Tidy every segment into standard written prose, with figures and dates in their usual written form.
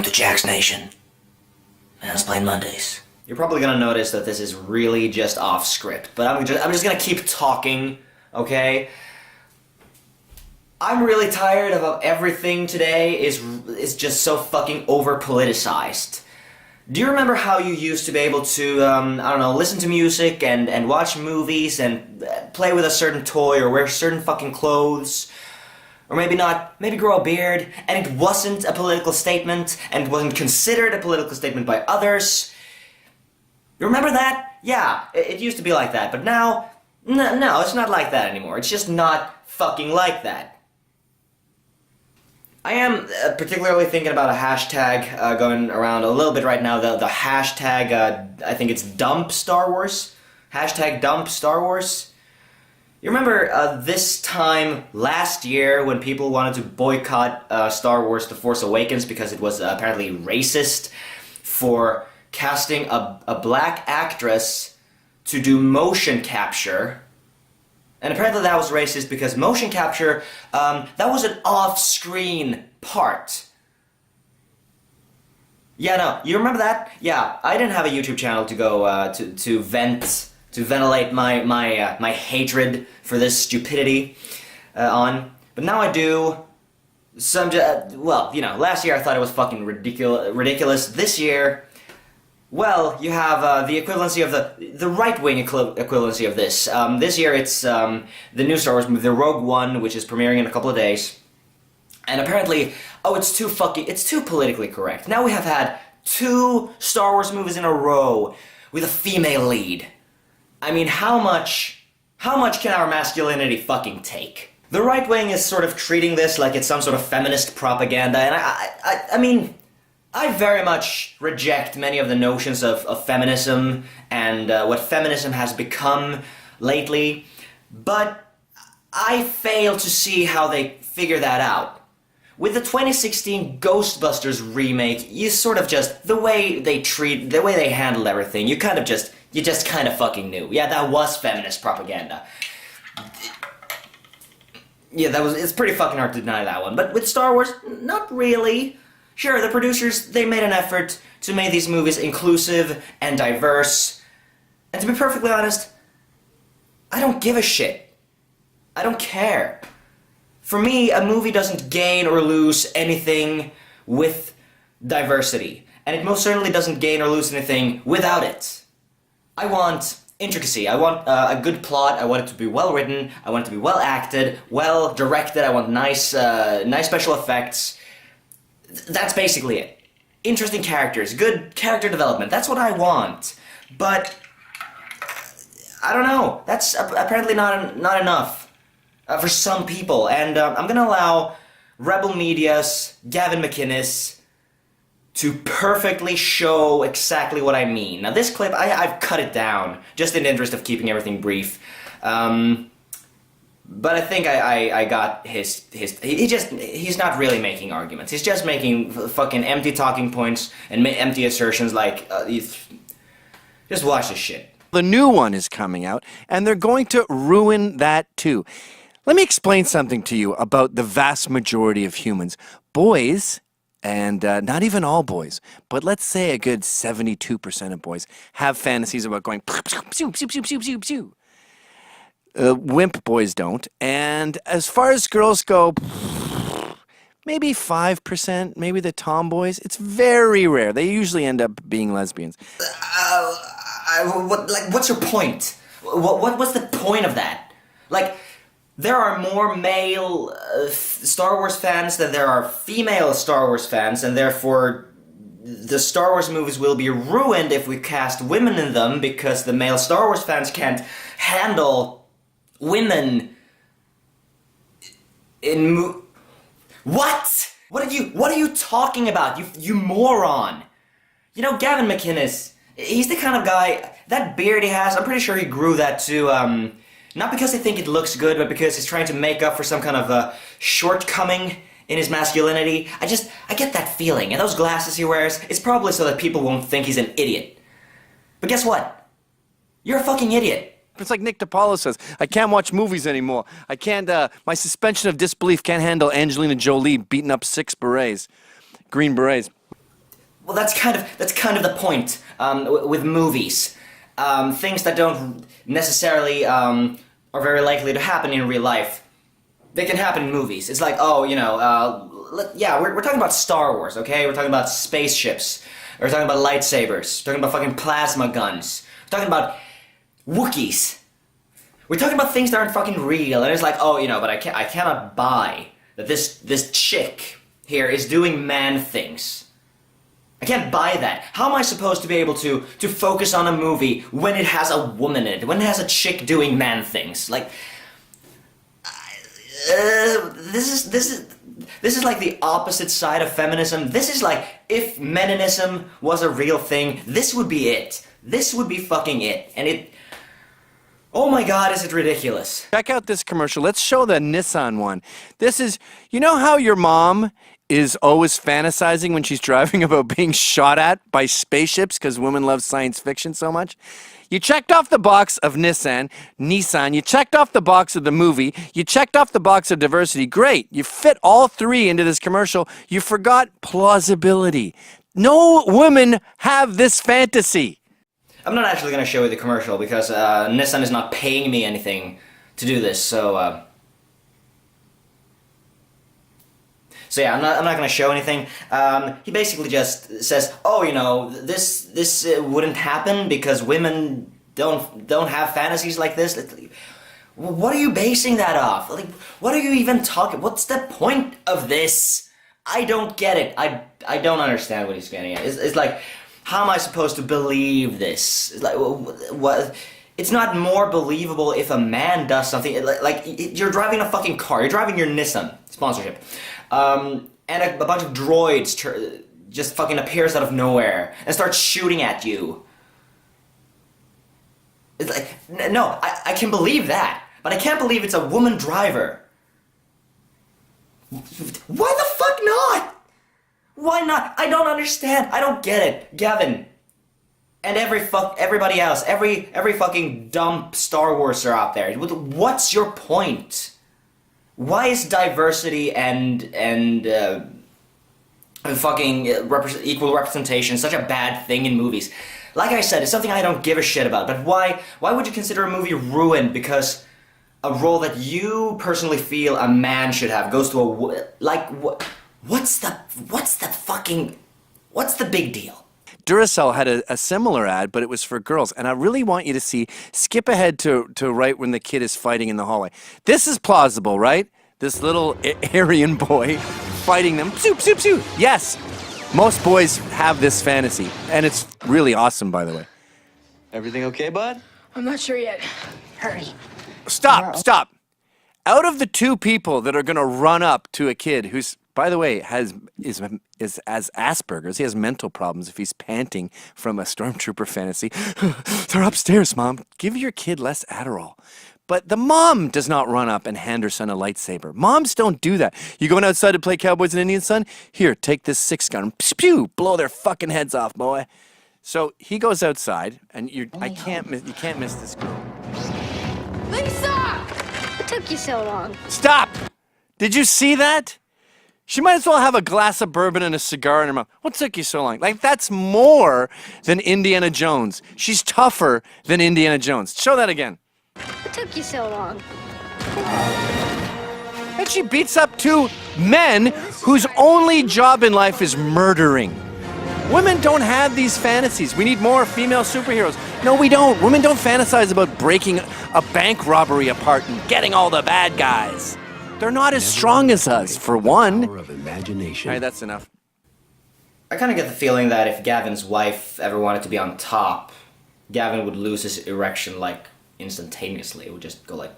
Welcome to Jack's Nation. Mansplain Mondays. You're probably gonna notice that this is really just off script, but I'm just gonna keep talking, okay? I'm really tired of how everything today is just so fucking over-politicized. Do you remember how you used to be able to, I don't know, listen to music and watch movies and play with a certain toy or wear certain fucking clothes? Or maybe not, maybe grow a beard, and it wasn't a political statement, and it wasn't considered a political statement by others. You remember that? Yeah, it used to be like that, but now, no, it's not like that anymore. It's just not fucking like that. I am particularly thinking about a hashtag going around a little bit right now, the hashtag, I think it's dump Star Wars? Hashtag dump Star Wars? You remember this time last year when people wanted to boycott Star Wars The Force Awakens because it was apparently racist for casting a black actress to do motion capture? And apparently that was racist because motion capture, that was an off-screen part. Yeah, no, you remember that? Yeah, I didn't have a YouTube channel to go to ventilate my hatred for this stupidity on. But now I do. Well, you know, last year I thought it was fucking ridiculous. This year, well, you have the equivalency of the right-wing equivalency of this. This year it's the new Star Wars movie, the Rogue One, which is premiering in a couple of days. And apparently, oh, it's too politically correct. Now we have had 2 Star Wars movies in a row with a female lead. I mean, how much can our masculinity fucking take? The right wing is sort of treating this like it's some sort of feminist propaganda, and I mean, I very much reject many of the notions of feminism and what feminism has become lately, but I fail to see how they figure that out. With the 2016 Ghostbusters remake, you sort of just, the way they handled everything, you just kind of fucking knew. Yeah, that was feminist propaganda. Yeah, it's pretty fucking hard to deny that one. But with Star Wars, not really. Sure, the producers, they made an effort to make these movies inclusive and diverse. And to be perfectly honest, I don't give a shit. I don't care. For me, a movie doesn't gain or lose anything with diversity. And it most certainly doesn't gain or lose anything without it. I want intricacy. I want a good plot. I want it to be well written. I want it to be well acted, well directed. I want nice special effects. That's basically it. Interesting characters, good character development. That's what I want. But I don't know. That's apparently not enough for some people. And I'm gonna allow Rebel Media's Gavin McInnes to perfectly show exactly what I mean. Now this clip, I've cut it down, just in the interest of keeping everything brief. But I think I got he's not really making arguments. He's just making fucking empty talking points and empty assertions like, just watch this shit. The new one is coming out, and they're going to ruin that too. Let me explain something to you about the vast majority of humans. Boys, and not even all boys, but let's say a good 72% of boys have fantasies about going pew, pew, pew, pew, pew, pew. Wimp boys don't. And as far as girls go, maybe 5%, maybe the tomboys. It's very rare. They usually end up being lesbians. What's your point? What's the point of that? Like, there are more male Star Wars fans than there are female Star Wars fans, and therefore the Star Wars movies will be ruined if we cast women in them because the male Star Wars fans can't handle women in What? What are you talking about, you moron? You know, Gavin McInnes, he's the kind of guy, that beard he has, I'm pretty sure he grew that to, not because they think it looks good, but because he's trying to make up for some kind of shortcoming in his masculinity. I get that feeling. And those glasses he wears, it's probably so that people won't think he's an idiot. But guess what? You're a fucking idiot. It's like Nick DiPaolo says, I can't watch movies anymore. I can't, my suspension of disbelief can't handle Angelina Jolie beating up 6 berets. Green berets. Well, that's kind of the point with movies. Things that don't necessarily are very likely to happen in real life, they can happen in movies. It's like, oh, we're talking about Star Wars, okay? We're talking about spaceships. We're talking about lightsabers. We're talking about fucking plasma guns. We're talking about Wookiees. We're talking about things that aren't fucking real, and it's like, oh, but I cannot buy that this chick here is doing man things. I can't buy that. How am I supposed to be able to focus on a movie when it has a woman in it, when it has a chick doing man things? Like, this is like the opposite side of feminism. This is like, if Meninism was a real thing, this would be it. This would be fucking it. And it... Oh my god, is it ridiculous. Check out this commercial. Let's show the Nissan one. This is, you know how your mom is always fantasizing when she's driving about being shot at by spaceships because women love science fiction so much? You checked off the box of Nissan, you checked off the box of the movie, you checked off the box of diversity. Great, you fit all three into this commercial. You forgot plausibility. No women have this fantasy. I'm not actually going to show you the commercial because Nissan is not paying me anything to do this, so yeah, I'm not going to show anything. He basically just says, oh, this wouldn't happen because women don't have fantasies like this. What are you basing that off? Like, what are you even talking? What's the point of this? I don't get it. I don't understand what he's getting at. It's like, how am I supposed to believe this? It's like, what? It's not more believable if a man does something. Like you're driving a fucking car. You're driving your Nissan sponsorship, and a bunch of droids just fucking appears out of nowhere and starts shooting at you. It's like, no, I can believe that, but I can't believe it's a woman driver. Why the fuck not? Why not? I don't understand. I don't get it. Gavin. And everybody else. Every fucking dumb Star Warser out there. What's your point? Why is diversity and fucking equal representation such a bad thing in movies? Like I said, it's something I don't give a shit about. But why would you consider a movie ruined because a role that you personally feel a man should have goes to a... Like, what's the big deal? Duracell had a similar ad, but it was for girls. And I really want you to skip ahead to right when the kid is fighting in the hallway. This is plausible, right? This little Aryan boy fighting them. Soup, soup, soup. Yes, most boys have this fantasy. And it's really awesome, by the way. Everything okay, bud? I'm not sure yet. Hurry. Stop. Out of the two people that are going to run up to a kid who's, by the way, has Asperger's. He has mental problems if he's panting from a stormtrooper fantasy. They're upstairs, Mom. Give your kid less Adderall. But the mom does not run up and hand her son a lightsaber. Moms don't do that. You going outside to play Cowboys and Indians, son? Here, take this 6-gun. Pew! Blow their fucking heads off, boy. So he goes outside, and you can't miss this girl. Lisa! What took you so long? Stop! Did you see that? She might as well have a glass of bourbon and a cigar in her mouth. What took you so long? Like, that's more than Indiana Jones. She's tougher than Indiana Jones. Show that again. What took you so long? And she beats up two men whose only job in life is murdering. Women don't have these fantasies. We need more female superheroes. No, we don't. Women don't fantasize about breaking a bank robbery apart and getting all the bad guys. They're not as strong as us, for one. All right, that's enough. I kind of get the feeling that if Gavin's wife ever wanted to be on top, Gavin would lose his erection, like, instantaneously. It would just go like...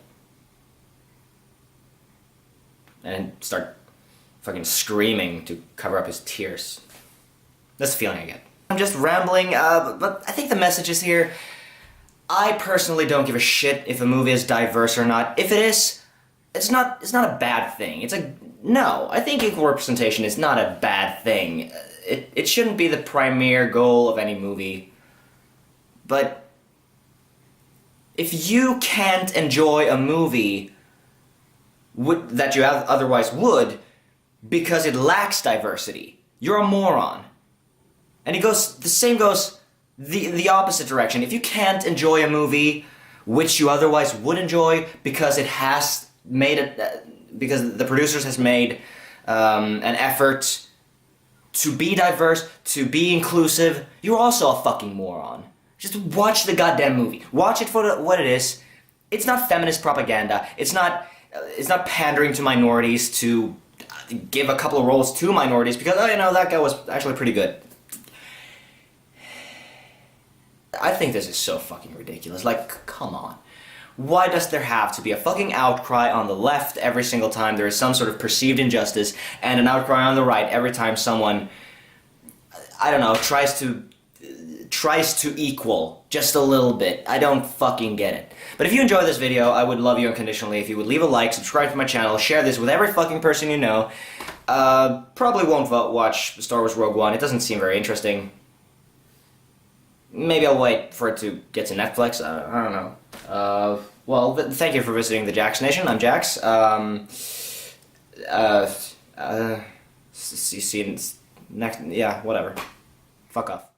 and start fucking screaming to cover up his tears. That's the feeling I get. I'm just rambling, but I think the message is here. I personally don't give a shit if a movie is diverse or not. If it is... It's not a bad thing. No, I think equal representation is not a bad thing. It shouldn't be the premier goal of any movie. But if you can't enjoy a movie that you otherwise would because it lacks diversity, you're a moron. And the same goes the opposite direction. If you can't enjoy a movie which you otherwise would enjoy because it has made it, because the producers has made an effort to be diverse, to be inclusive, you're also a fucking moron. Just watch the goddamn movie. Watch it for what it is. It's not feminist propaganda. It's not pandering to minorities to give a couple of roles to minorities because, oh, you know, that guy was actually pretty good. I think this is so fucking ridiculous. Like, come on. Why does there have to be a fucking outcry on the left every single time there is some sort of perceived injustice, and an outcry on the right every time someone, I don't know, tries to equal just a little bit? I don't fucking get it. But if you enjoy this video, I would love you unconditionally if you would leave a like, subscribe to my channel, share this with every fucking person you know. Probably won't watch Star Wars Rogue One. It doesn't seem very interesting. Maybe I'll wait for it to get to Netflix. I don't know. Well, thank you for visiting the Jax Nation. I'm Jax. See you next. Yeah, whatever. Fuck off.